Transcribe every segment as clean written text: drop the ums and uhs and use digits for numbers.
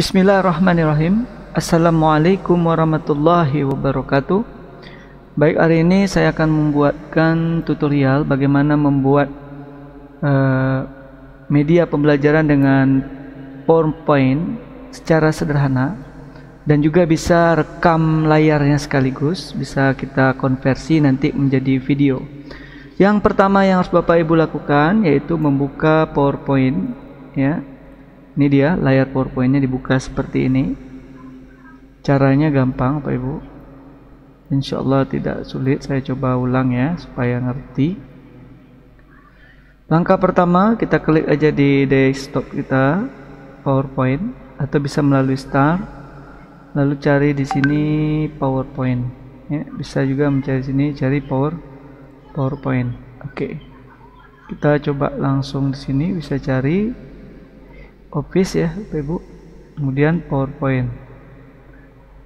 Bismillahirrahmanirrahim. Assalamualaikum warahmatullahi wabarakatuh. Baik, hari ini saya akan membuatkan tutorial bagaimana membuat media pembelajaran dengan PowerPoint secara sederhana, dan juga bisa rekam layarnya sekaligus, bisa kita konversi nanti menjadi video. Yang pertama yang harus Bapak Ibu lakukan yaitu membuka PowerPoint, ya. Ini dia layar PowerPoint-nya, dibuka seperti ini. Caranya gampang Bapak Ibu, insya Allah tidak sulit. Saya coba ulang ya supaya ngerti. Langkah pertama, kita klik aja di desktop kita PowerPoint, atau bisa melalui Start, lalu cari di sini PowerPoint, ya. Bisa juga mencari sini, cari PowerPoint. Oke, kita coba langsung di sini, bisa cari Office ya Bapak Ibu, kemudian PowerPoint,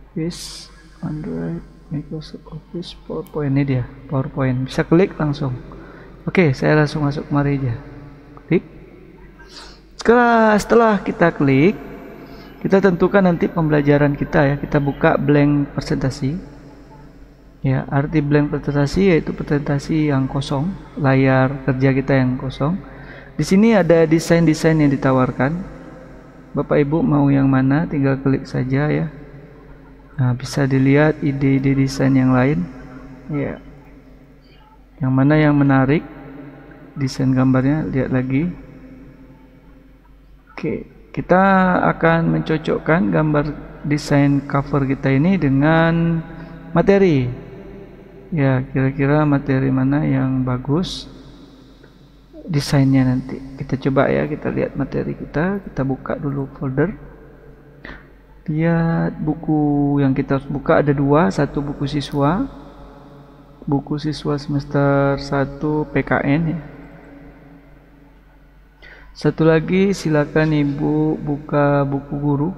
Office, Android, Microsoft Office, PowerPoint. Ini dia PowerPoint, bisa klik langsung. Oke, saya langsung masuk kemari aja, klik. Setelah kita klik, kita tentukan nanti pembelajaran kita ya. Kita buka blank presentasi ya. Arti blank presentasi yaitu presentasi yang kosong, layar kerja kita yang kosong. Di sini ada desain-desain yang ditawarkan. Bapak Ibu mau yang mana, tinggal klik saja ya. Nah, bisa dilihat ide-ide desain yang lain ya. Yang mana yang menarik desain gambarnya, lihat lagi. Oke, kita akan mencocokkan gambar desain cover kita ini dengan materi ya. Kira-kira materi mana yang bagus desainnya, nanti kita coba ya. Kita lihat materi kita buka dulu folder. Lihat buku yang kita harus buka, ada dua. Satu buku siswa semester 1 PKN ya. Satu lagi, silakan Ibu buka buku guru.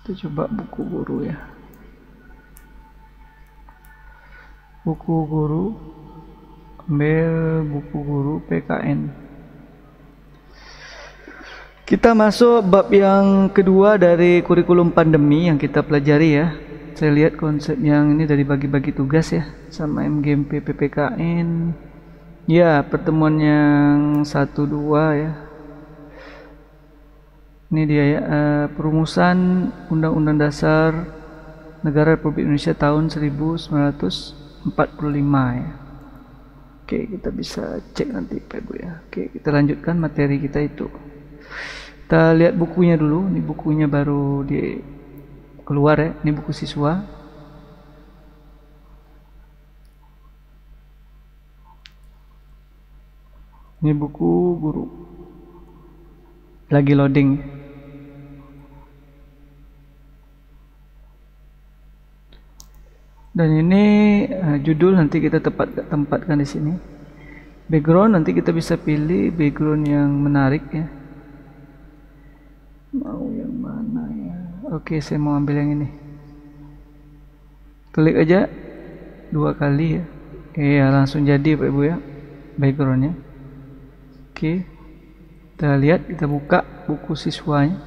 Kita coba buku guru ya. Buku guru, ambil buku guru PKN. Kita masuk bab yang kedua dari kurikulum pandemi yang kita pelajari ya. Saya lihat konsep yang ini dari bagi-bagi tugas ya, sama MGMP PPKN. Ya, pertemuan yang 1-2 ya. Ini dia ya, perumusan Undang-Undang Dasar Negara Republik Indonesia tahun 1945 ya. Oke, kita bisa cek nanti Pak Ibu ya. Oke, kita lanjutkan materi kita itu. Kita lihat bukunya dulu. Ini bukunya baru di keluar ya. Ini buku siswa. Ini buku guru. Lagi loading. Dan ini judul nanti kita tempatkan di sini. Background nanti kita bisa pilih background yang menarik ya. Mau yang mana ya? Oke, saya mau ambil yang ini. Klik aja 2 kali ya. Ya, langsung jadi Pak Ibu ya backgroundnya. Oke, kita lihat, kita buka buku siswanya.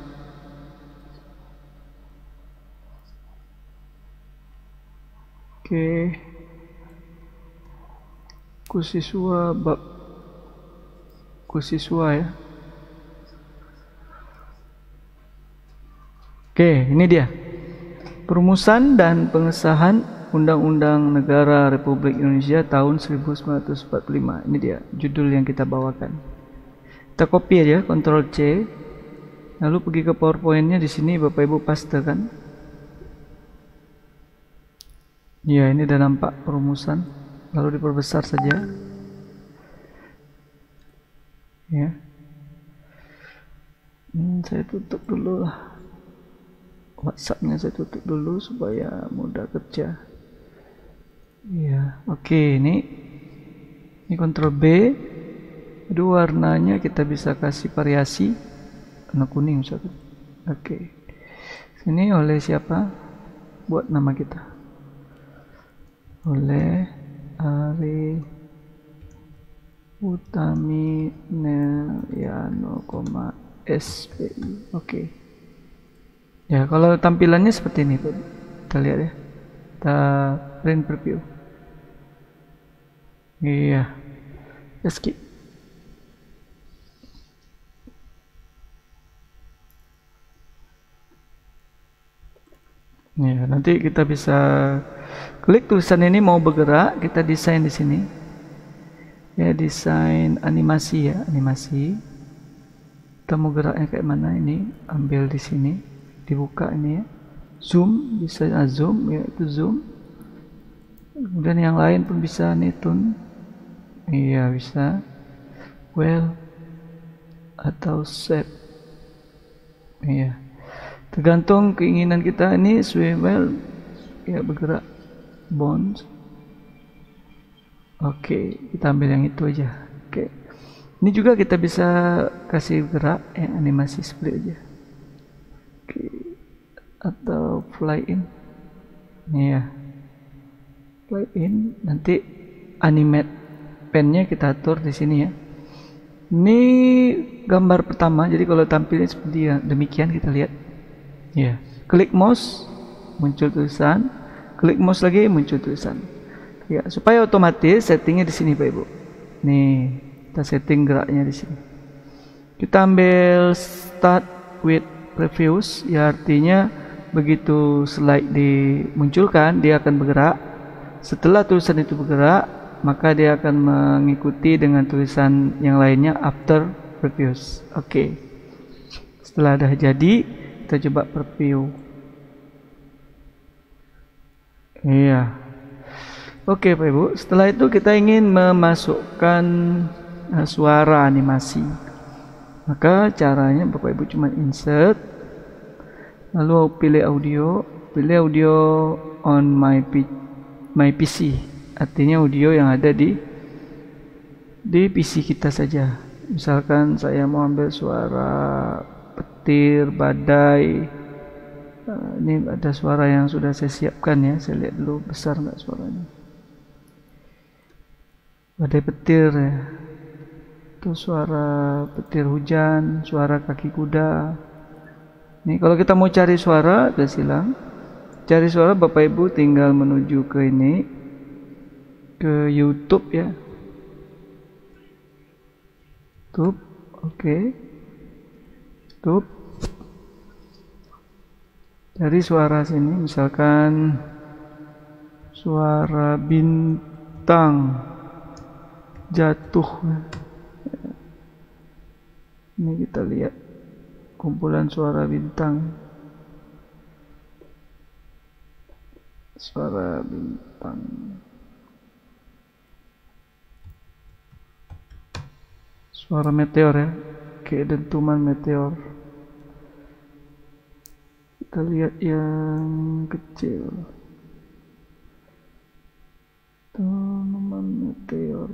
Oke, buku siswa bab buku siswa ya. Oke, ini dia perumusan dan pengesahan Undang-Undang Negara Republik Indonesia tahun 1945. Ini dia judul yang kita bawakan. Kita copy aja, Ctrl C, lalu pergi ke PowerPoint-nya. Di sini Bapak Ibu pastekan. Ya, ini udah nampak perumusan. Lalu diperbesar saja. Ya. Saya tutup dulu lah. WhatsApp-nya saya tutup dulu supaya mudah kerja. Ya, oke, ini Ctrl B. Itu warnanya kita bisa kasih variasi. Warna kuning misalkan. Oke. Sini oleh siapa? Buat nama kita. Oleh Ari Utami Neliano, SPI. Oke. Ya, kalau tampilannya seperti ini tuh. Kita lihat ya. Kita print preview. Iya. Skip. Ya, nanti kita bisa klik tulisan ini mau bergerak, kita desain di sini. Ya, desain animasi ya, animasi. Kita mau geraknya kayak mana ini? Ambil di sini, dibuka ini ya. Zoom, bisa zoom ya, itu zoom. Kemudian yang lain pun bisa nih tune. Iya, bisa. Well atau shape. Iya. Tergantung keinginan kita. Ini swivel ya, bergerak. Bounce. Oke, kita ambil yang itu aja. Oke. Ini juga kita bisa kasih gerak animasi split aja. Oke. Atau fly in. Ini ya. Fly in, nanti animate pennya kita atur di sini ya. Ini gambar pertama, jadi kalau tampilnya seperti ya, demikian kita lihat. Ya, klik mouse muncul tulisan, klik mouse lagi muncul tulisan. Ya, supaya otomatis settingnya di sini Pak Ibu. Nih, kita setting geraknya di sini. Kita ambil start with previews, ya artinya begitu slide dimunculkan dia akan bergerak. Setelah tulisan itu bergerak, maka dia akan mengikuti dengan tulisan yang lainnya after previews. Oke. Setelah dah jadi, kita coba preview. Iya. Oke Pak Ibu, setelah itu kita ingin memasukkan suara animasi. Maka caranya Bapak Ibu cuma insert, lalu pilih audio on my PC, artinya audio yang ada di PC kita saja. Misalkan saya mau ambil suara petir, badai. Ini ada suara yang sudah saya siapkan ya, saya lihat dulu besar nggak suaranya. Badai petir ya, itu suara petir hujan, suara kaki kuda. Nih kalau kita mau cari suara, udah silang. Cari suara Bapak Ibu tinggal menuju ke ini, ke YouTube ya. YouTube, oke. YouTube. Cari suara sini, misalkan suara bintang jatuh. Ini kita lihat kumpulan suara bintang. Suara bintang. Suara meteor ya, kayak dentuman meteor. Kita lihat yang kecil. Dentuman meteor.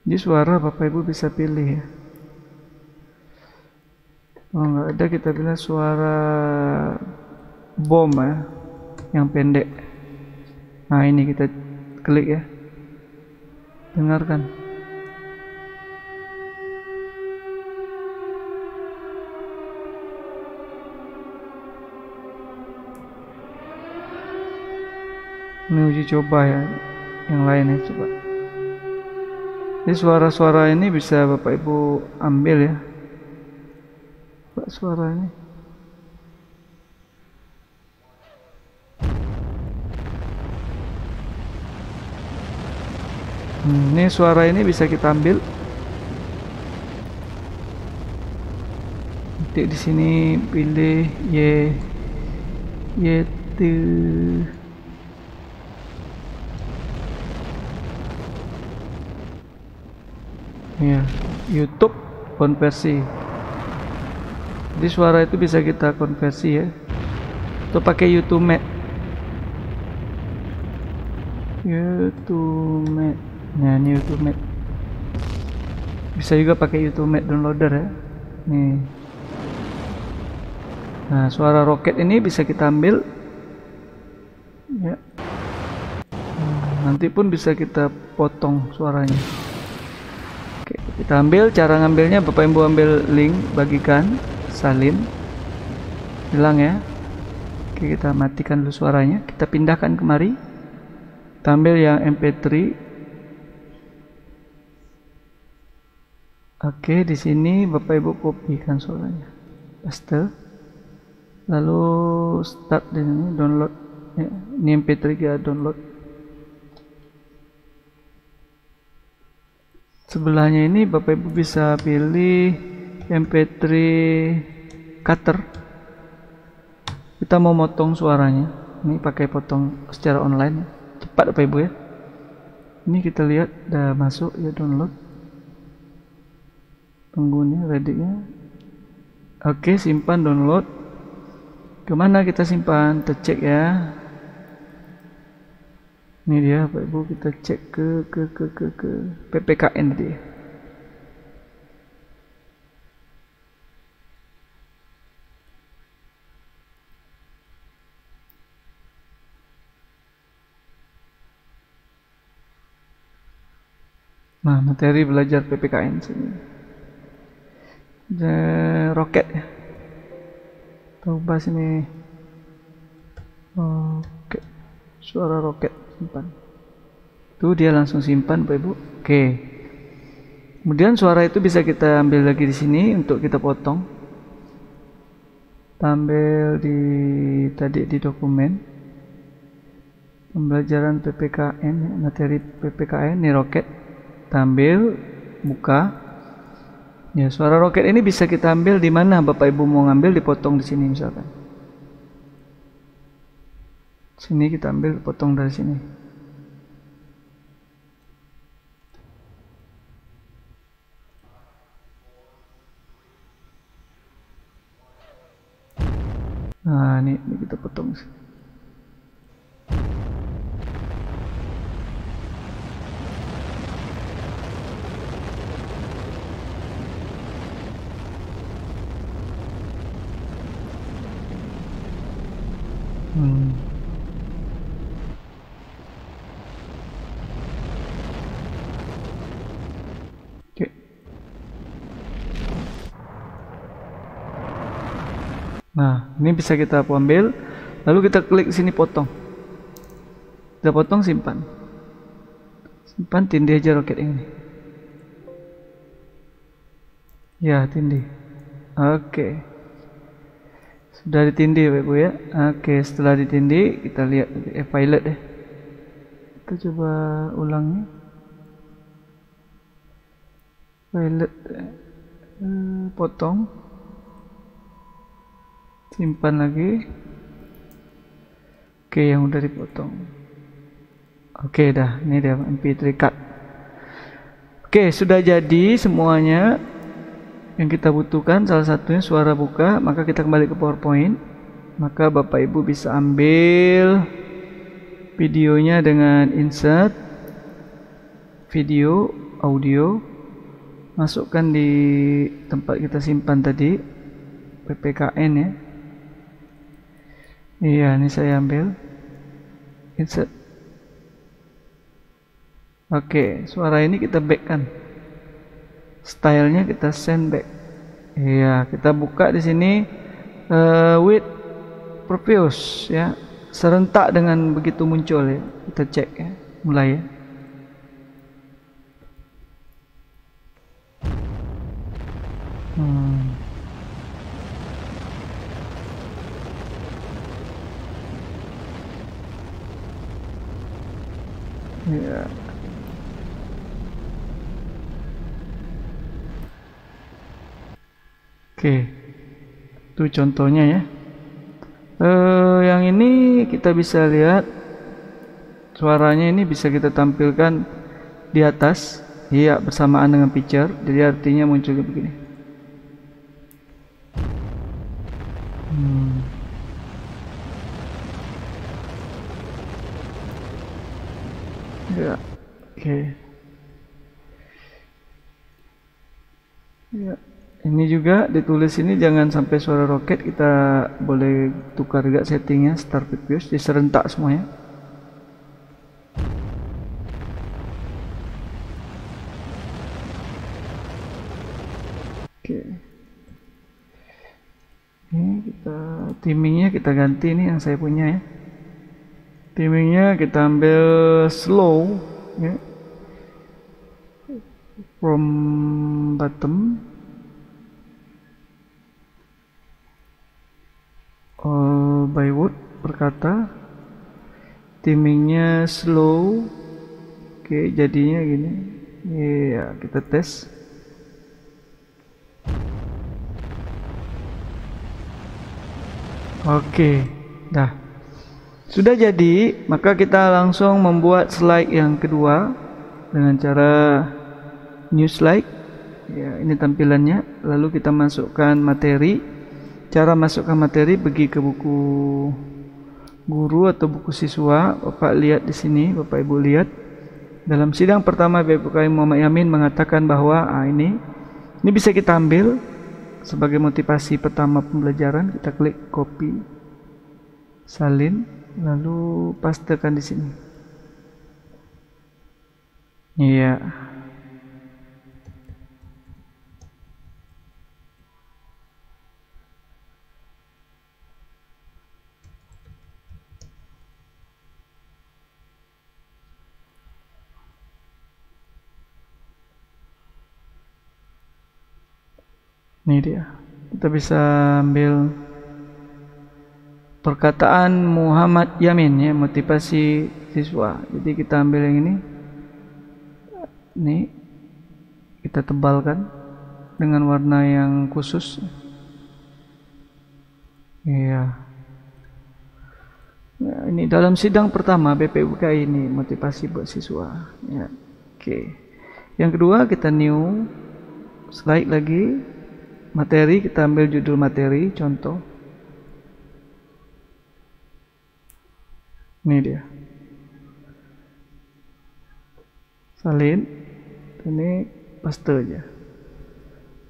Ini suara Bapak Ibu bisa pilih ya. Oh nggak ada, kita pilih suara bom ya, yang pendek. Nah ini kita klik ya, dengarkan. Ini uji coba ya, yang lain ya, coba. Jadi suara-suara ini bisa Bapak Ibu ambil ya, suara ini. Ini suara ini bisa kita ambil. Nanti di sini pilih yaitu ya, YouTube konversi. Jadi suara itu bisa kita konversi ya. Atau pakai YouTube Mate. Nah ini YouTube Mate. Bisa juga pakai YouTube Mate downloader ya. Nih. Nah suara roket ini bisa kita ambil. Ya. Nanti pun bisa kita potong suaranya. Kita ambil, cara ngambilnya Bapak Ibu ambil link, bagikan, salin, hilang ya. Oke, kita matikan dulu suaranya, kita pindahkan kemari, kita ambil yang MP3. Oke, di sini Bapak Ibu kopikan suaranya, paste, lalu start di sini, download ya. Ini MP3 ya, download. Sebelahnya ini Bapak Ibu bisa pilih MP3 cutter. Kita mau motong suaranya, ini pakai potong secara online, cepat Bapak Ibu ya. Ini kita lihat udah masuk ya, download. Tunggunya ready-nya. Oke, simpan download. Kemana kita simpan? Kita cek ya. Ini dia Bapak Ibu, kita cek ke PPKN tadi. Nah, materi belajar PPKN sini. Roket ya. Coba sini. Oke. Suara roket, simpan. Tuh dia langsung simpan Bapak Ibu. Oke. Kemudian suara itu bisa kita ambil lagi di sini untuk kita potong. Kita ambil di tadi di dokumen pembelajaran PPKN, materi PPKN, ini roket. Kita ambil, buka. Ya, suara roket ini bisa kita ambil di mana Bapak Ibu mau ngambil, dipotong di sini misalkan. Sini kita ambil, potong dari sini. Nah, ini kita potong. Oke. Nah, ini bisa kita ambil, lalu kita klik sini potong. Kita potong, simpan. Simpan, tindih aja roket ini. Ya, tindih. Oke. Sudah ditindih Bapak Ibu ya. Oke, setelah ditindih kita lihat pilot deh. Kita coba ulangi. Pilot, potong, simpan lagi. Oke, yang udah dipotong. Oke, dah. Ini dia MP3 cut. Oke, sudah jadi semuanya. Yang kita butuhkan salah satunya suara buka, maka kita kembali ke PowerPoint. Maka Bapak Ibu bisa ambil videonya dengan insert video, audio, masukkan di tempat kita simpan tadi, PPKN ya. Iya, ini saya ambil, insert. Oke, suara ini kita back kan. Stylenya kita send back. Iya, kita buka di sini with previous ya, serentak dengan begitu muncul ya. Kita cek ya, mulai ya. Ya. Oke, itu contohnya ya. Yang ini kita bisa lihat suaranya ini bisa kita tampilkan di atas, iya bersamaan dengan picture. Jadi artinya munculnya begini. Ya, oke. Ya. Ini juga ditulis ini jangan sampai suara roket, kita boleh tukar juga settingnya, start previous, diserentak semuanya. Oke. Ini kita timingnya kita ganti nih yang saya punya ya. Timingnya kita ambil slow ya. From bottom by wood berkata timingnya slow. Oke, jadinya gini ya, kita tes. Oke, dah sudah jadi. Maka kita langsung membuat slide yang kedua dengan cara new slide ya. Ini tampilannya, lalu kita masukkan materi. Cara masukkan materi, pergi ke buku guru atau buku siswa. Bapak lihat di sini, Bapak Ibu lihat dalam sidang pertama BPKI Muhammad Yamin mengatakan bahwa ini bisa kita ambil sebagai motivasi pertama pembelajaran. Kita klik copy, salin, lalu pastekan di sini. Iya. Ini dia. Kita bisa ambil perkataan Muhammad Yamin ya, motivasi siswa. Jadi kita ambil yang ini. Ini kita tebalkan dengan warna yang khusus. Iya. Nah, ini dalam sidang pertama BPUK ini motivasi buat siswa. Ya. Oke. Yang kedua kita new slide lagi. Materi, kita ambil judul materi, contoh. Ini dia. Salin. Ini paste aja.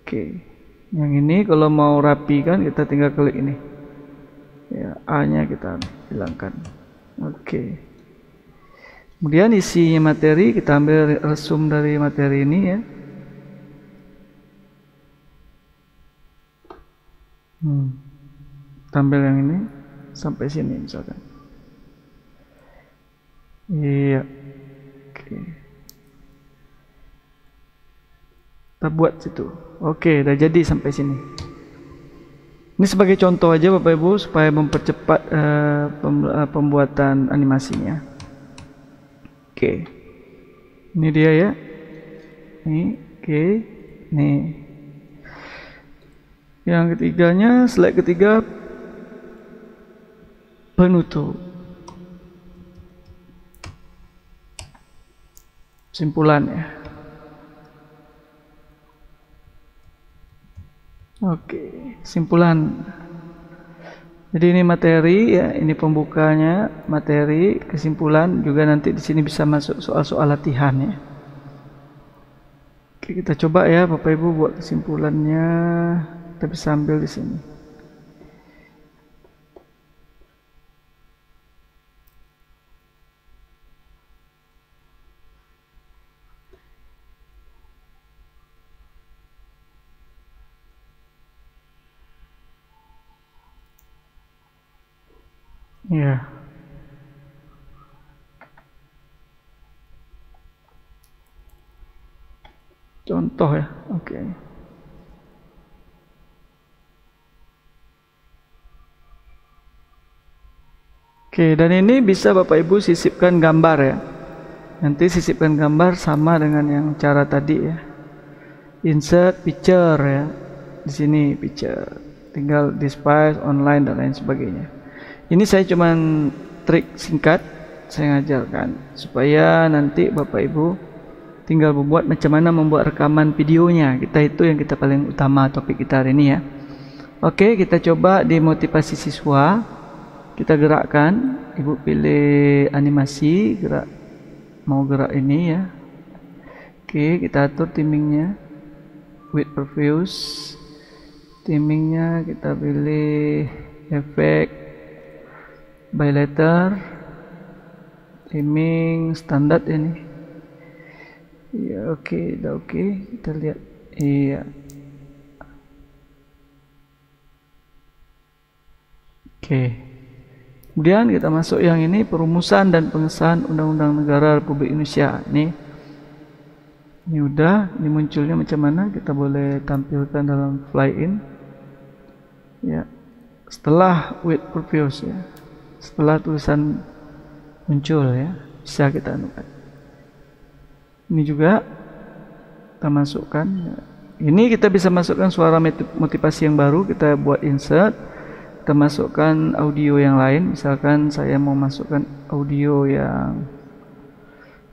Oke. Yang ini kalau mau rapikan kita tinggal klik ini. Ya, A-nya kita hilangkan. Oke. Kemudian isi materi kita ambil resum dari materi ini ya. Tampil yang ini sampai sini misalkan. Iya. Oke. Kita buat situ. Oke, udah jadi sampai sini. Ini sebagai contoh aja Bapak Ibu supaya mempercepat pembuatan animasinya. Oke. Ini dia ya. Nih, oke. Nih. Yang ketiganya, slide ketiga, penutup. Simpulan ya. Oke, simpulan. Jadi ini materi ya, ini pembukanya, materi, kesimpulan, juga nanti di sini bisa masuk soal-soal latihan ya. Oke, kita coba ya Bapak Ibu buat kesimpulannya. Kita bisa ambil di sini. Ya. Contoh ya. Oke. Oke, dan ini bisa Bapak Ibu sisipkan gambar ya. Nanti sisipkan gambar sama dengan yang cara tadi ya. Insert picture ya. Di sini picture. Tinggal display online dan lain sebagainya. Ini saya cuman trik singkat saya ngajarkan supaya nanti Bapak Ibu tinggal membuat macam mana membuat rekaman videonya. Itu yang kita paling utama topik kita hari ini ya. Oke, kita coba di motivasi siswa. Kita gerakkan, Ibu pilih animasi, mau gerak ini ya. Oke, kita atur timingnya, width previews, timingnya kita pilih efek by letter, timing standar ini. Ya oke, udah oke, kita lihat. Iya. Oke. Kemudian kita masuk yang ini, perumusan dan pengesahan Undang-Undang Negara Republik Indonesia. Ini udah, ini munculnya macam mana? Kita boleh tampilkan dalam fly in. Ya. Setelah with purpose ya. Setelah tulisan muncul ya, bisa kita anukan. Ini juga kita masukkan. Ini kita bisa masukkan suara motivasi yang baru, kita buat insert. Kita masukkan audio yang lain, misalkan saya mau masukkan audio yang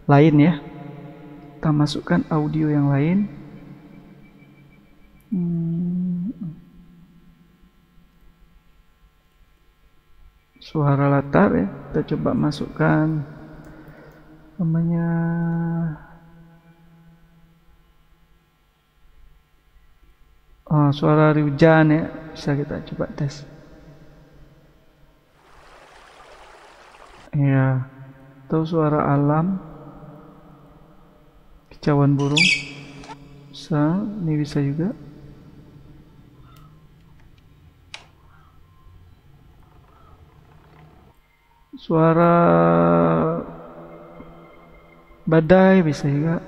lain ya. Kita masukkan audio yang lain. Suara latar ya, kita coba masukkan namanya suara hujan ya, bisa kita coba tes. Ya, atau suara alam, kicauan burung, bisa, ini bisa juga. Suara badai bisa juga.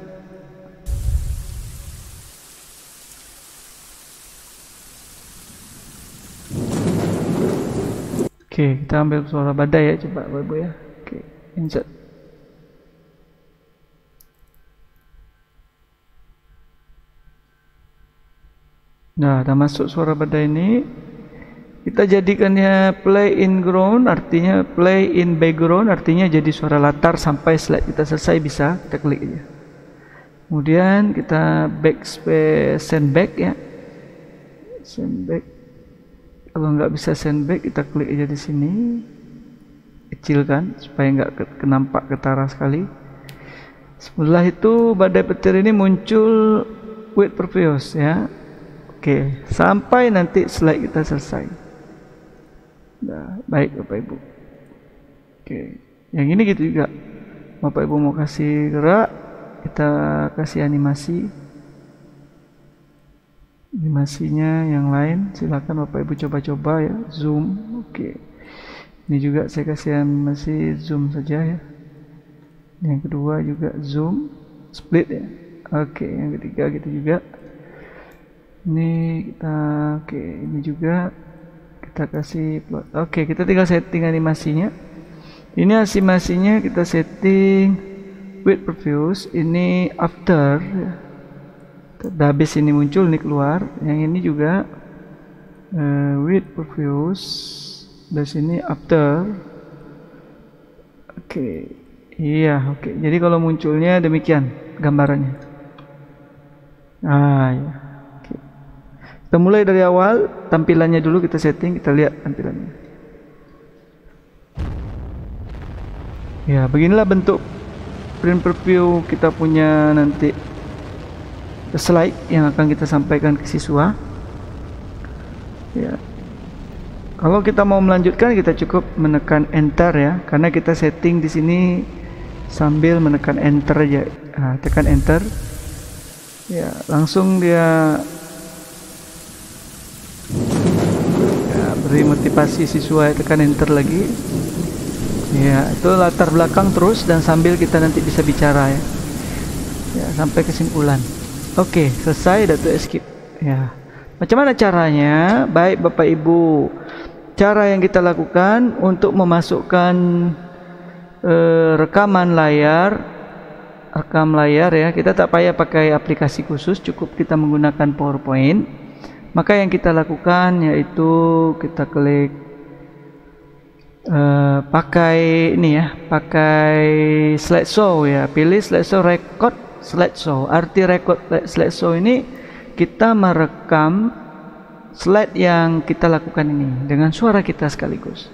Oke, kita ambil suara badai ya, coba Ibu ya. Oke, insert. Nah, udah masuk suara badai ini. Kita jadikannya play in ground, artinya play in background, artinya jadi suara latar sampai slide kita selesai, bisa kita klik aja. Kemudian kita backspace send back ya. Send back. Kalau nggak bisa send back, kita klik aja di sini, kecilkan supaya nggak nampak ketara sekali. Setelah itu badai petir ini muncul with purpose ya. Oke, sampai nanti slide kita selesai. Nah, baik Bapak Ibu. Oke, yang ini gitu juga. Bapak Ibu mau kasih gerak, kita kasih animasi. Animasinya yang lain silakan Bapak Ibu coba-coba ya, zoom. Oke. Ini juga saya kasih animasi zoom saja ya. Yang kedua juga zoom, split ya. Oke, yang ketiga gitu juga. Ini kita ini juga kita kasih plot. Oke, kita tinggal setting animasinya. Ini animasinya kita setting with previews. Ini after ya. Udah habis ini muncul, ini keluar. Yang ini juga with previews. Dari sini after. Oke. Iya, oke. Jadi kalau munculnya demikian gambarannya. Ya. Oke. Kita mulai dari awal, tampilannya dulu kita setting, kita lihat tampilannya. Ya, beginilah bentuk print preview kita punya nanti slide yang akan kita sampaikan ke siswa. Ya. Kalau kita mau melanjutkan, kita cukup menekan enter ya, karena kita setting di sini sambil menekan enter aja. Nah, tekan enter. Ya, langsung dia beri motivasi siswa, tekan enter lagi. Ya, itu latar belakang terus dan sambil kita nanti bisa bicara ya. Ya, sampai kesimpulan. Oke, selesai, datu escape. Ya. Macam mana caranya? Baik Bapak Ibu. Cara yang kita lakukan untuk memasukkan rekam layar ya. Kita tak payah pakai aplikasi khusus, cukup kita menggunakan PowerPoint. Maka yang kita lakukan yaitu kita klik pakai ini ya, pakai slideshow ya. Pilih slideshow, record slideshow. Arti record slideshow ini kita merekam slide yang kita lakukan ini dengan suara kita sekaligus.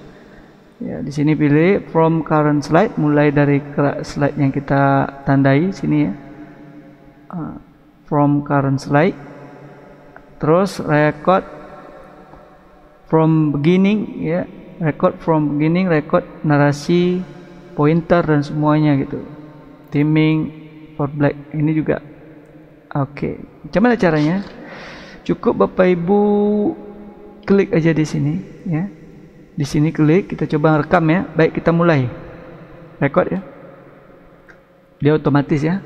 Ya, di sini pilih from current slide, mulai dari slide yang kita tandai sini ya. From current slide. Terus record from beginning ya. Record from beginning, record narasi, pointer dan semuanya gitu. Timing for black ini juga. Oke, macam mana caranya? Cukup Bapak Ibu klik aja di sini ya. Di sini klik, kita coba rekam ya. Baik, kita mulai. Record ya. Dia otomatis ya.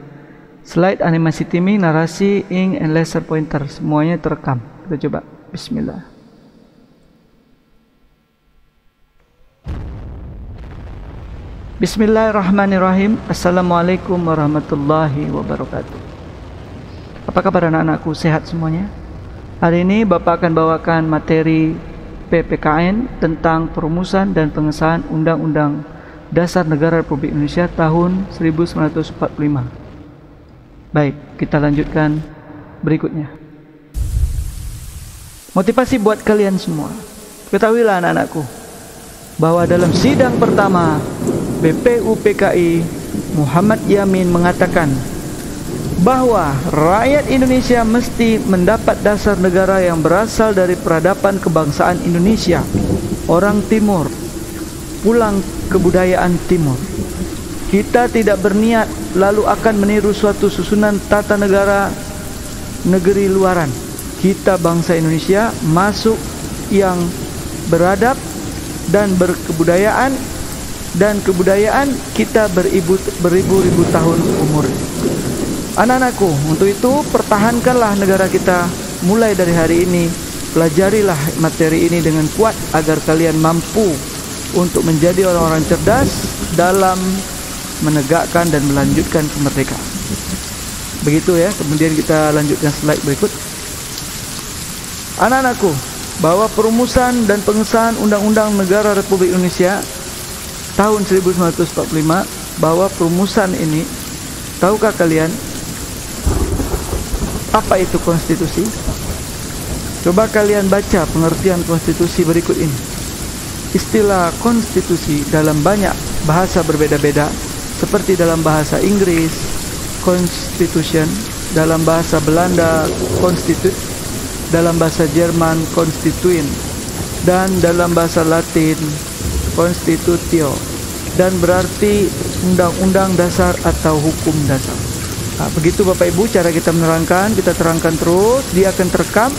Slide, animasi timing, narasi, ink, and laser pointer, semuanya terekam. Kita coba. Bismillah. Bismillahirrahmanirrahim. Assalamualaikum warahmatullahi wabarakatuh. Apa kabar anak-anakku? Sehat semuanya? Hari ini Bapak akan bawakan materi PPKN tentang perumusan dan pengesahan Undang-Undang Dasar Negara Republik Indonesia tahun 1945. Baik, kita lanjutkan berikutnya. Motivasi buat kalian semua. Ketahuilah anak-anakku, bahwa dalam sidang pertama BPUPKI Muhammad Yamin mengatakan bahwa rakyat Indonesia mesti mendapat dasar negara yang berasal dari peradaban kebangsaan Indonesia, orang Timur, pulang kebudayaan Timur. Kita tidak berniat lalu akan meniru suatu susunan tata negara negeri luaran. Kita bangsa Indonesia masuk yang beradab dan berkebudayaan, dan kebudayaan kita beribu-ribu tahun umur. Anak-anakku, untuk itu pertahankanlah negara kita mulai dari hari ini. Pelajarilah materi ini dengan kuat agar kalian mampu untuk menjadi orang-orang cerdas dalam menegakkan dan melanjutkan kemerdekaan. Begitu ya. Kemudian kita lanjutkan slide berikut. Anak-anakku, bahwa perumusan dan pengesahan Undang-Undang Negara Republik Indonesia tahun 1945, bahwa perumusan ini, tahukah kalian apa itu konstitusi? Coba kalian baca pengertian konstitusi berikut ini. Istilah konstitusi dalam banyak bahasa berbeda-beda, seperti dalam bahasa Inggris constitution, dalam bahasa Belanda constitute, dalam bahasa Jerman constituent, dan dalam bahasa Latin constitutio, dan berarti undang-undang dasar atau hukum dasar. Nah, begitu Bapak Ibu cara kita menerangkan, kita terangkan terus, dia akan terekam,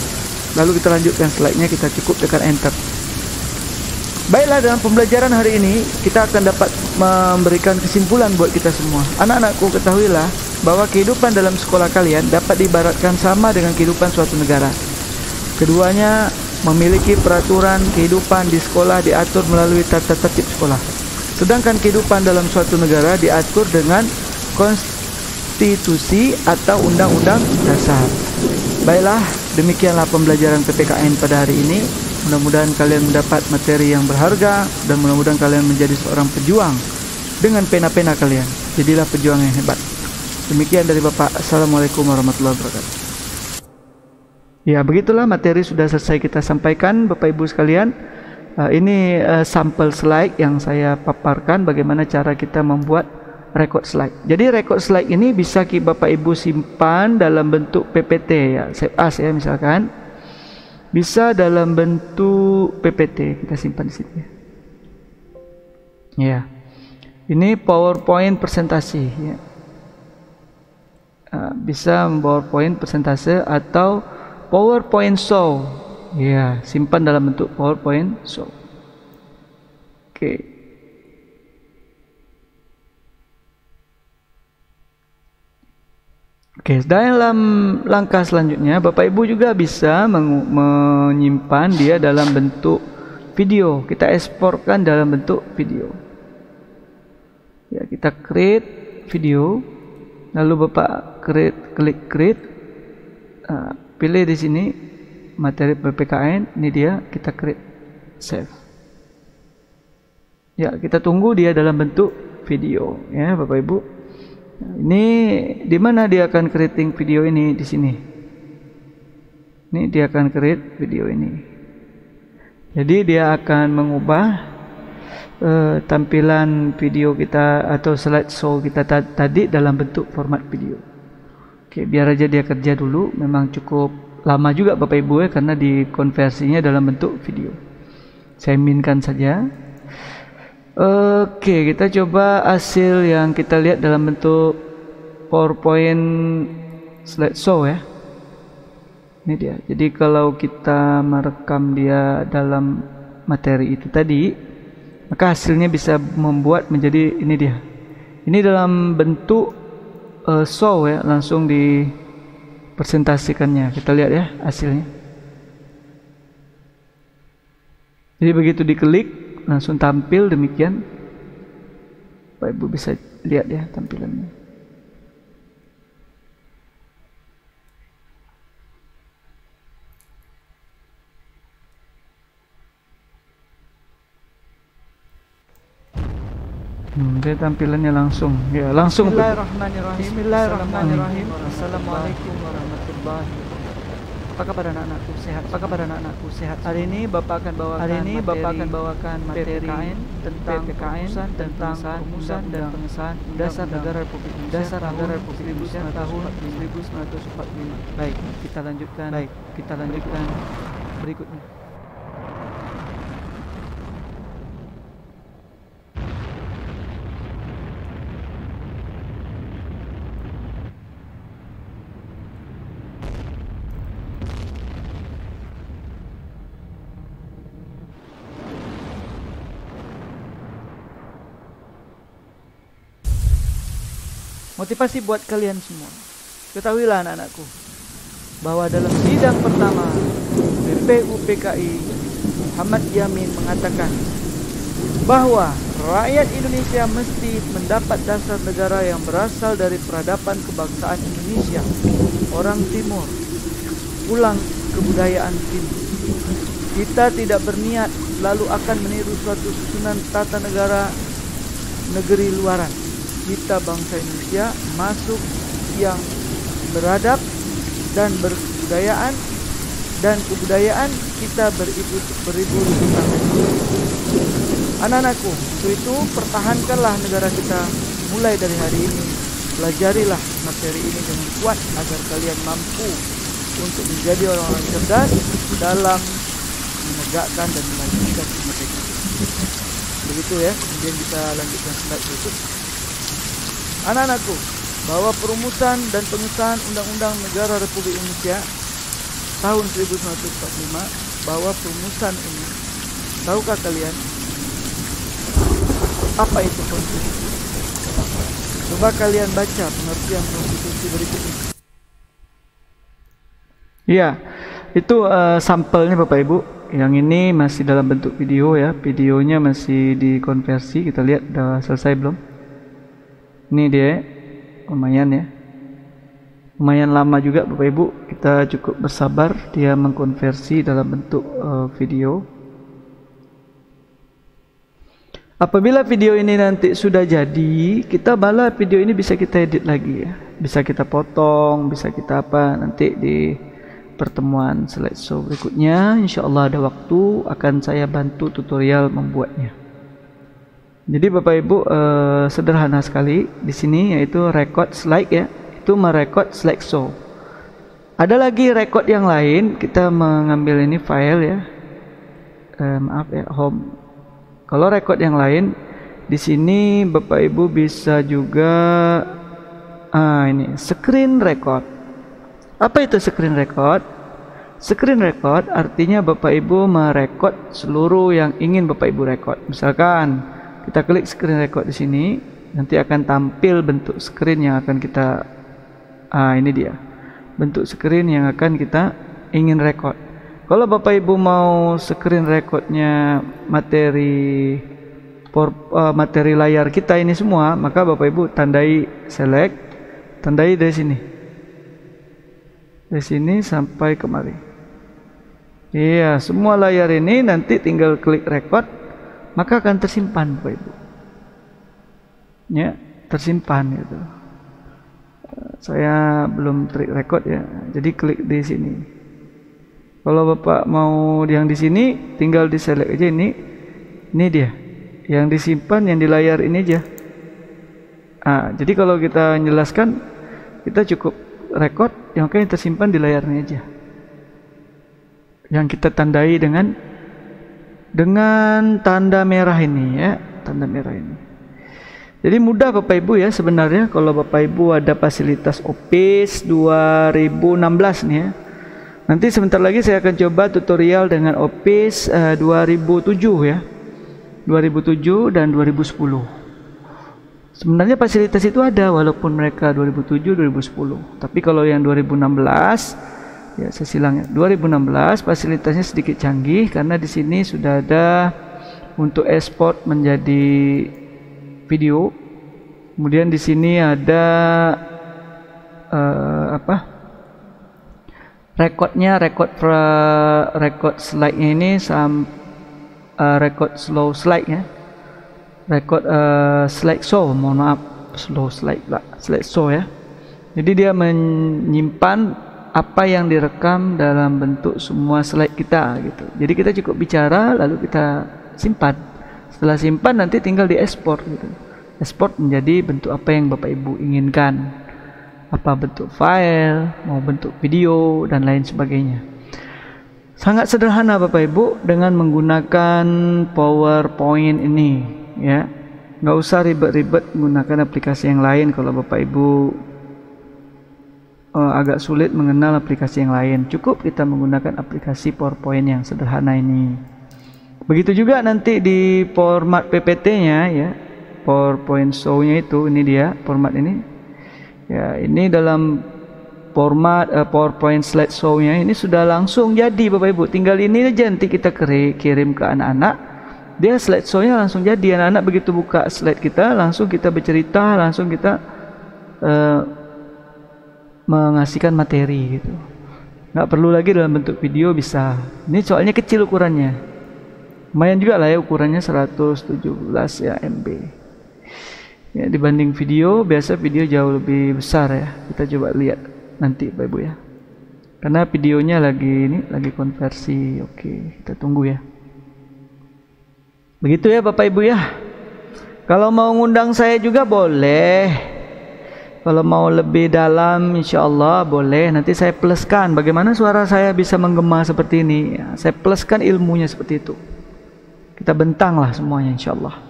lalu kita lanjutkan slide-nya, kita cukup tekan enter. Baiklah, dalam pembelajaran hari ini kita akan dapat memberikan kesimpulan buat kita semua. Anak-anakku, ketahuilah bahwa kehidupan dalam sekolah kalian dapat diibaratkan sama dengan kehidupan suatu negara. Keduanya memiliki peraturan kehidupan di sekolah diatur melalui tata tertib sekolah. Sedangkan kehidupan dalam suatu negara diatur dengan konstitusi atau undang-undang dasar. Baiklah, demikianlah pembelajaran PPKN pada hari ini. Mudah-mudahan kalian mendapat materi yang berharga dan mudah-mudahan kalian menjadi seorang pejuang dengan pena-pena kalian. Jadilah pejuang yang hebat. Demikian dari Bapak. Assalamualaikum warahmatullahi wabarakatuh. Ya, begitulah materi sudah selesai kita sampaikan Bapak Ibu sekalian. Ini sampel slide yang saya paparkan bagaimana cara kita membuat record slide. Jadi record slide ini bisa Bapak Ibu simpan dalam bentuk PPT ya, save as ya misalkan. Bisa dalam bentuk PPT, kita simpan di sini. Ya. Ini PowerPoint presentasi ya. Bisa PowerPoint presentasi atau PowerPoint show. Ya, simpan dalam bentuk PowerPoint show. Oke. Oke, dalam langkah selanjutnya Bapak Ibu juga bisa menyimpan dia dalam bentuk video. Kita eksporkan dalam bentuk video. Ya, kita create video. Lalu Bapak klik create. Pilih di sini materi PPKN, ini dia, kita create, save. Ya, kita tunggu dia dalam bentuk video ya Bapak Ibu. Ini di mana dia akan creating video ini? Di sini. Ini dia akan create video ini. Jadi dia akan mengubah tampilan video kita atau slideshow kita tadi dalam bentuk format video. Oke, biar aja dia kerja dulu. Memang cukup lama juga Bapak Ibu ya, karena dikonversinya dalam bentuk video. Saya minkan saja. Oke, kita coba hasil yang kita lihat dalam bentuk PowerPoint slideshow ya. Ini dia. Jadi kalau kita merekam dia dalam materi itu tadi, maka hasilnya bisa membuat menjadi ini dia. Ini dalam bentuk show ya, langsung dipresentasikannya. Kita lihat ya hasilnya. Jadi begitu diklik langsung tampil demikian. Bapak Ibu bisa lihat ya tampilannya. Dia tampilannya langsung. Ya, langsung. Bismillahirrahmanirrahim. Bismillahirrahmanirrahim. Assalamualaikum warahmatullahi wabarakatuh. Apa kabar anak-anakku? Sehat. Apa kabar anak-anakku? Sehat. Hari ini Bapak akan bawakan materi tentang rumusan dan pengesahan Dasar Negara Republik Indonesia tahun 1945. Baik, kita lanjutkan berikutnya. Motivasi buat kalian semua. Ketahuilah anak-anakku, bahwa dalam sidang pertama BPUPKI, Muhammad Yamin mengatakan bahwa rakyat Indonesia mesti mendapat dasar negara yang berasal dari peradaban kebangsaan Indonesia, orang Timur, pulang kebudayaan Timur. Kita tidak berniat lalu akan meniru suatu susunan tata negara negeri luaran. Kita bangsa Indonesia masuk yang beradab dan berbudayaan, dan kebudayaan kita beribu-ribu tahun. Anak-anakku, itu pertahankanlah negara kita mulai dari hari ini. Pelajarilah materi ini dengan kuat agar kalian mampu untuk menjadi orang-orang cerdas dalam menegakkan dan melanjutkan kemerdekaan. Begitu ya. Kemudian kita lanjutkan slide berikut. Anak-anakku, bahwa perumusan dan pengesahan Undang-Undang Negara Republik Indonesia tahun 1945, bahwa perumusan ini, tahukah kalian apa itu konstitusi? Coba kalian baca pengertian konstitusi berikut ini. Iya, itu sampelnya Bapak Ibu. Yang ini masih dalam bentuk video ya. Videonya masih dikonversi. Kita lihat udah selesai belum? Ini dia, lumayan ya. Lumayan lama juga Bapak Ibu. Kita cukup bersabar, dia mengkonversi dalam bentuk video. Apabila video ini nanti sudah jadi, kita bala video ini bisa kita edit lagi ya. Bisa kita potong, bisa kita apa, nanti di pertemuan slideshow berikutnya insya Allah ada waktu akan saya bantu tutorial membuatnya. Jadi Bapak Ibu sederhana sekali di sini, yaitu record slide ya, itu merekod slideshow. Ada lagi record yang lain, kita mengambil ini file ya, maaf ya, home. Kalau record yang lain di sini Bapak Ibu bisa juga ini screen record. Apa itu screen record? Screen record artinya Bapak Ibu merekod seluruh yang ingin Bapak Ibu rekod. Misalkan kita klik screen record di sini, nanti akan tampil bentuk screen yang akan kita ini dia. Bentuk screen yang akan kita ingin record. Kalau Bapak Ibu mau screen recordnya materi materi layar kita ini semua, maka Bapak Ibu tandai select, tandai dari sini. Dari sini sampai kemari. Iya, semua layar ini nanti tinggal klik record, maka akan tersimpan Bapak Ibu. Ya, tersimpan gitu. Saya belum trik record ya. Jadi klik di sini. Kalau Bapak mau yang di sini, tinggal di select aja ini. Ini dia. Yang disimpan yang di layar ini aja. Jadi kalau kita menjelaskan, kita cukup record yang akan tersimpan di layarnya aja. Yang kita tandai dengan tanda merah ini ya, tanda merah ini. Jadi mudah Bapak Ibu ya sebenarnya kalau Bapak Ibu ada fasilitas Office 2016 nih ya. Nanti sebentar lagi saya akan coba tutorial dengan Office 2007 ya. 2007 dan 2010. Sebenarnya fasilitas itu ada walaupun mereka 2007 2010. Tapi kalau yang 2016 ya saya silang ya. 2016 fasilitasnya sedikit canggih karena di sini sudah ada untuk export menjadi video. Kemudian di sini ada record slide-nya ini record slow slide ya. Record slide show, mohon maaf, slow slide lah, slide show ya. Jadi dia menyimpan apa yang direkam dalam bentuk semua slide kita gitu. Jadi kita cukup bicara lalu kita simpan. Setelah simpan nanti tinggal diekspor gitu. Ekspor menjadi bentuk apa yang Bapak Ibu inginkan. Apa bentuk file, mau bentuk video dan lain sebagainya. Sangat sederhana Bapak Ibu dengan menggunakan PowerPoint ini ya. Nggak usah ribet-ribet menggunakan aplikasi yang lain kalau Bapak Ibu agak sulit mengenal aplikasi yang lain. Cukup kita menggunakan aplikasi PowerPoint yang sederhana ini. Begitu juga nanti di format PPT-nya ya. PowerPoint show-nya itu ini dia format ini. Ya, ini dalam format PowerPoint slideshow-nya ini sudah langsung jadi Bapak Ibu. Tinggal ini aja nanti kita kirim ke anak-anak. Dia slideshow-nya langsung jadi. Anak-anak begitu buka slide kita, langsung kita bercerita, langsung kita mengasihkan materi gitu. Nggak perlu lagi dalam bentuk video bisa. Ini soalnya kecil ukurannya. Lumayan juga lah ya ukurannya 117 ya MB. Ya, dibanding video, biasa video jauh lebih besar ya. Kita coba lihat nanti Bapak Ibu ya. Karena videonya lagi konversi. Oke, kita tunggu ya. Begitu ya Bapak Ibu ya. Kalau mau ngundang saya juga boleh. Kalau mau lebih dalam insya Allah boleh. Nanti saya pluskan bagaimana suara saya bisa menggema seperti ini ya. Saya pluskan ilmunya seperti itu. Kita bentang lah semuanya insya Allah.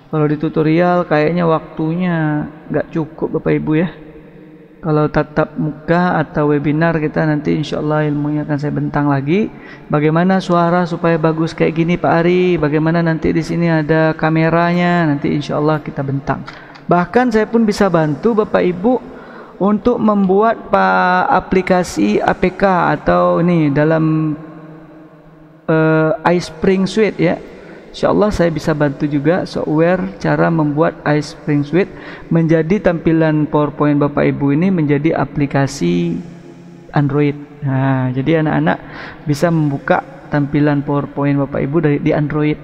Kalau di tutorial kayaknya waktunya nggak cukup Bapak Ibu ya. Kalau tatap muka atau webinar kita nanti insya Allah ilmunya akan saya bentang lagi. Bagaimana suara supaya bagus kayak gini Pak Ari. Bagaimana nanti di sini ada kameranya. Nanti insya Allah kita bentang. Bahkan saya pun bisa bantu Bapak Ibu untuk membuat aplikasi APK atau ini dalam iSpring Suite ya. InsyaAllah saya bisa bantu juga software cara membuat iSpring Suite menjadi tampilan PowerPoint Bapak Ibu ini menjadi aplikasi Android. Nah, jadi anak-anak bisa membuka tampilan PowerPoint Bapak Ibu di Android.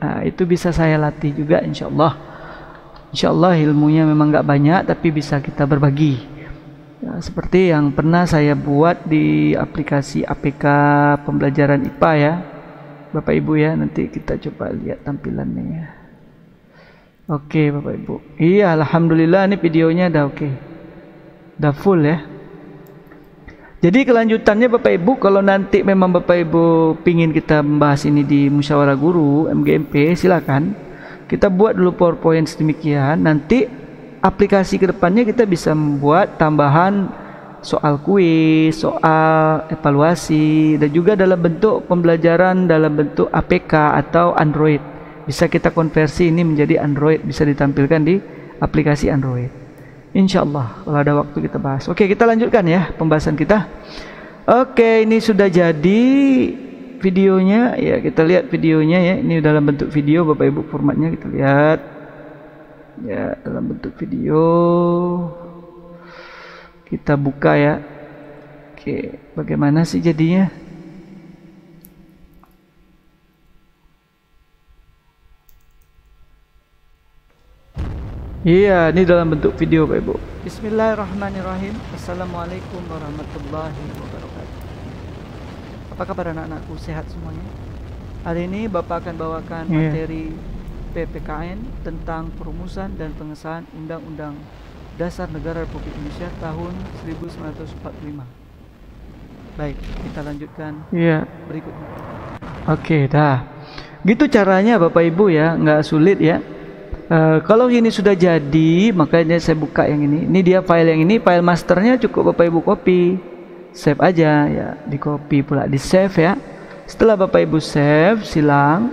Nah, itu bisa saya latih juga InsyaAllah. InsyaAllah ilmunya memang nggak banyak tapi bisa kita berbagi. Ya, seperti yang pernah saya buat di aplikasi APK pembelajaran IPA ya. Bapak Ibu ya, nanti kita coba lihat tampilannya ya. Oke Bapak Ibu. Iya, alhamdulillah ini videonya udah oke. Udah full ya. Jadi kelanjutannya Bapak Ibu, kalau nanti memang Bapak Ibu pingin kita membahas ini di musyawarah guru MGMP, silakan. Kita buat dulu PowerPoint sedemikian. Nanti aplikasi kedepannya kita bisa membuat tambahan soal kuis, soal evaluasi, dan juga dalam bentuk pembelajaran dalam bentuk APK atau Android. Bisa kita konversi ini menjadi Android, bisa ditampilkan di aplikasi Android. Insya Allah kalau ada waktu kita bahas. Oke, kita lanjutkan ya pembahasan kita. Oke, ini sudah jadi videonya ya. Kita lihat videonya ya. Ini dalam bentuk video Bapak Ibu, formatnya kita lihat ya, dalam bentuk video. Kita buka ya. Oke, bagaimana sih jadinya? Iya, ini dalam bentuk video Pak Ibu. Bismillahirrahmanirrahim. Assalamualaikum warahmatullahi wabarakatuh. Apa kabar anak-anakku? Sehat semuanya? Hari ini Bapak akan bawakan materi PPKN tentang perumusan dan pengesahan Undang-Undang Dasar Negara Republik Indonesia tahun 1945. Baik, kita lanjutkan berikutnya. Oke, dah. Gitu caranya Bapak Ibu ya, nggak sulit ya. Kalau ini sudah jadi, makanya saya buka yang ini. Ini dia file yang ini, file masternya cukup Bapak Ibu copy. save aja ya, di copy pula, di save ya. Setelah Bapak Ibu save, silang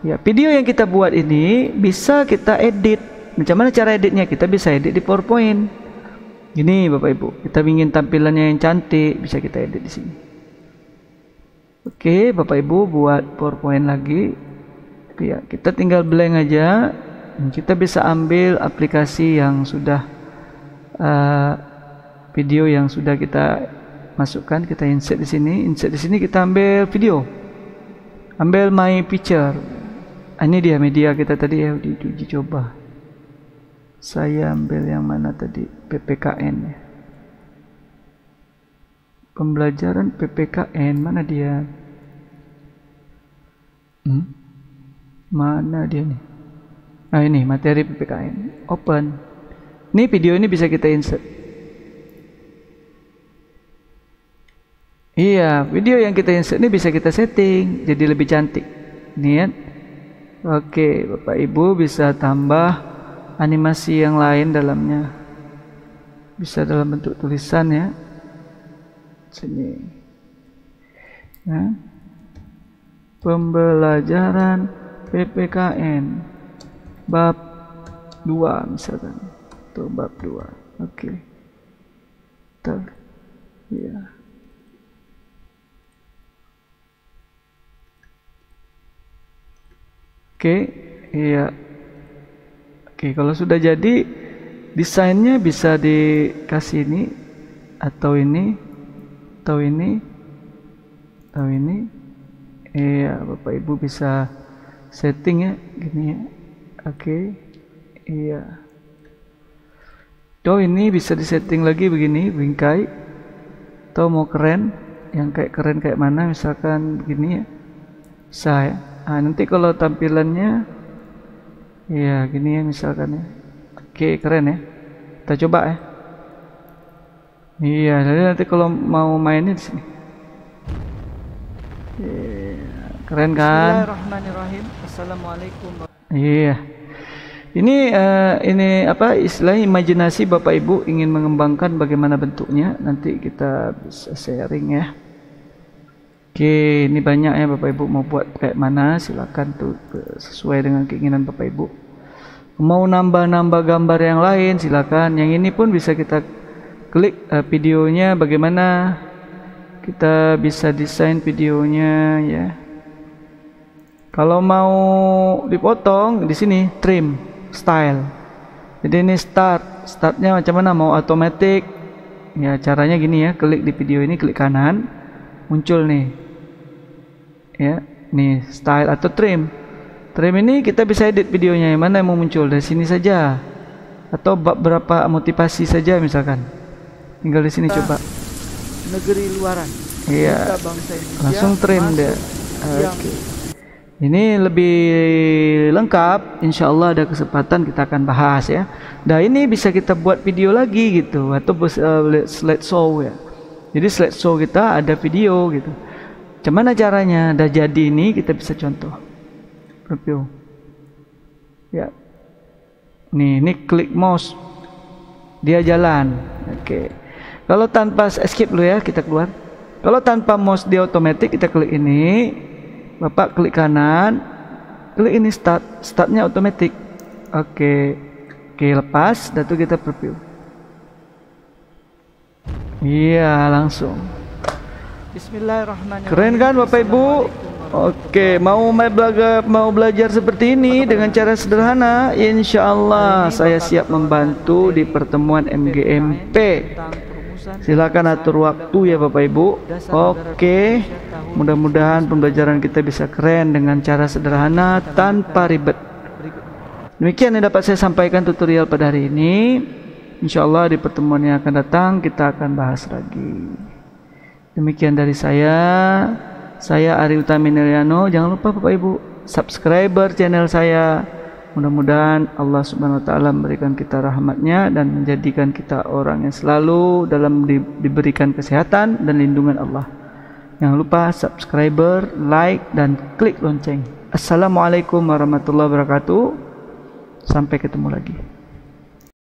ya, video yang kita buat ini bisa kita edit. Macam mana cara editnya? Kita bisa edit di PowerPoint. Gini Bapak Ibu, kita ingin tampilannya yang cantik, bisa kita edit di sini. Oke, Bapak Ibu buat PowerPoint lagi. Ya, kita tinggal blank aja. Kita bisa ambil aplikasi yang sudah video yang sudah kita masukkan, kita insert di sini. Insert di sini kita ambil video. Ambil my picture. Ini dia media kita tadi ya, diuji coba. Saya ambil yang mana tadi? PPKN ya. Pembelajaran PPKN, mana dia? Mana dia nih? Nah ini materi PPKN. Open. Ini video ini bisa kita insert. Iya, video yang kita insert ini bisa kita setting jadi lebih cantik. Ini ya. Oke, Bapak Ibu bisa tambah animasi yang lain dalamnya. Bisa dalam bentuk tulisan ya. Sini. Ya. Pembelajaran PPKN bab 2 misalkan. Tuh bab 2. Oke. Tuh. Ya. Oke, iya. Oke, kalau sudah jadi desainnya bisa dikasih ini atau ini atau ini atau ini. Iya, Bapak Ibu bisa setting ya, gini ya. Oke, iya. Ini bisa disetting lagi begini, bingkai. Atau mau keren, yang kayak keren kayak mana, misalkan begini ya. Bisa ya. Nah, nanti kalau tampilannya ya gini ya misalkan ya. Oke, keren ya. Kita coba ya. Iya, jadi nanti kalau mau mainnya di sini. Keren kan? Bismillahirrahmanirrahim. Assalamualaikum. Iya. Ini apa istilahnya, imajinasi Bapak Ibu ingin mengembangkan bagaimana bentuknya, nanti kita bisa sharing ya. Oke, ini banyak ya Bapak Ibu, mau buat kayak mana silakan tuh sesuai dengan keinginan Bapak Ibu. Mau nambah-nambah gambar yang lain silakan. Yang ini pun bisa kita klik videonya bagaimana. Kita bisa desain videonya ya. Kalau mau dipotong di sini trim style. Jadi ini startnya macam mana, mau automatic. Ya caranya gini ya, klik di video ini, klik kanan, muncul nih. Ya, nih style atau trim. Trim ini kita bisa edit videonya yang mana yang mau muncul, dari sini saja. Atau berapa motivasi saja misalkan. Tinggal di sini coba. Negeri luaran. Iya. Langsung trim deh. Oke. Ini lebih lengkap, insya Allah ada kesempatan kita akan bahas ya. Nah ini bisa kita buat video lagi gitu, atau slideshow ya. Jadi slideshow kita ada video gitu. Gimana caranya? Dah jadi ini kita bisa contoh. Review. Ya. Nih, ini klik mouse. Dia jalan. Oke. Kalau tanpa escape dulu ya, kita keluar. Kalau tanpa mouse dia otomatis, kita klik ini. Bapak klik kanan. Klik ini start. Startnya otomatis. Oke. Oke, lepas, dan itu kita preview. Iya, langsung. Bismillahirrahmanirrahim. Keren kan Bapak Ibu? Oke, mau belajar seperti ini dengan cara sederhana, insya Allah saya siap membantu di pertemuan MGMP. Silakan atur waktu ya Bapak Ibu. Oke, mudah-mudahan pembelajaran kita bisa keren dengan cara sederhana tanpa ribet. Demikian yang dapat saya sampaikan tutorial pada hari ini. Insya Allah di pertemuan yang akan datang kita akan bahas lagi. Demikian dari saya Ari Utami Neriano. Jangan lupa Bapak Ibu subscriber channel saya. Mudah-mudahan Allah Subhanahu Wa Taala memberikan kita rahmatnya dan menjadikan kita orang yang selalu dalam diberikan kesehatan dan lindungan Allah. Jangan lupa subscriber, like dan klik lonceng. Assalamualaikum warahmatullahi wabarakatuh. Sampai ketemu lagi.